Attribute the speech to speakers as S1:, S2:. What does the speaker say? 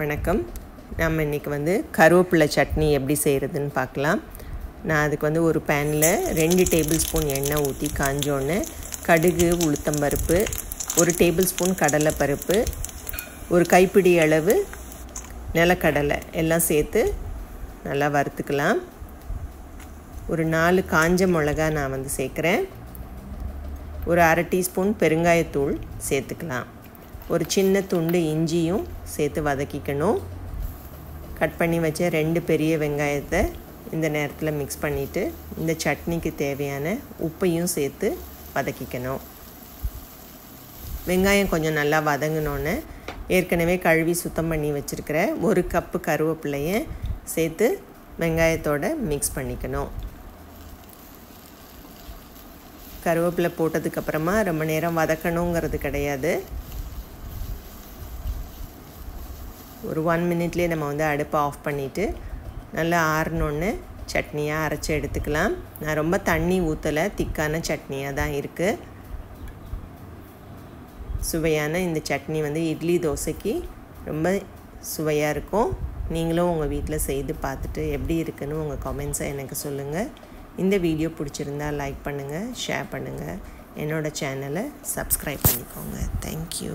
S1: வணக்கம். நம்ம இன்றைக்கி வந்து கருவேப்பிலை சட்னி எப்படி செய்கிறதுன்னு பார்க்கலாம். நான் அதுக்கு வந்து ஒரு பேனில் 2 டேபிள் ஸ்பூன் எண்ணெய் ஊற்றி காஞ்சோன்னு கடுகு, உளுத்தம்பருப்பு, 1 டேபிள் ஸ்பூன் கடலைப்பருப்பு, ஒரு கைப்பிடி அளவு நிலக்கடலை எல்லாம் சேர்த்து நல்லா வறுத்துக்கலாம். ஒரு 4 காஞ்ச மிளகா நான் வந்து சேர்க்குறேன். ஒரு அரை டீஸ்பூன் பெருங்காயத்தூள் சேர்த்துக்கலாம். ஒரு சின்ன துண்டு இஞ்சியும் சேர்த்து வதக்கிக்கணும். கட் பண்ணி வச்ச 2 பெரிய வெங்காயத்தை இந்த நேரத்தில் மிக்ஸ் பண்ணிவிட்டு இந்த சட்னிக்கு தேவையான உப்பையும் சேர்த்து வதக்கிக்கணும். வெங்காயம் கொஞ்சம் நல்லா வதங்கினோன்னே ஏற்கனவே கழுவி சுத்தம் பண்ணி வச்சுருக்கிற 1 கப்பு கருவேப்பிலையை சேர்த்து வெங்காயத்தோடு மிக்ஸ் பண்ணிக்கணும். கருவேப்பிலை போட்டதுக்கப்புறமா ரொம்ப நேரம் வதக்கணுங்கிறது கிடையாது. ஒரு 1 மினிட்லேயே நம்ம வந்து அடுப்பை ஆஃப் பண்ணிவிட்டு நல்லா ஆறினோன்னு சட்னியாக அரைச்சி எடுத்துக்கலாம். நான் ரொம்ப தண்ணி ஊற்றலை, திக்கான சட்னியாக தான் இருக்குது. சுவையான இந்த சட்னி வந்து இட்லி, தோசைக்கு ரொம்ப சுவையாக இருக்கும். நீங்களும் உங்கள் வீட்டில் செய்து பார்த்துட்டு எப்படி இருக்குன்னு உங்கள் கமெண்ட்ஸை எனக்கு சொல்லுங்கள். இந்த வீடியோ பிடிச்சிருந்தால் லைக் பண்ணுங்கள், ஷேர் பண்ணுங்கள், என்னோடய சேனலை சப்ஸ்கிரைப் பண்ணிக்கோங்க. தேங்க்யூ.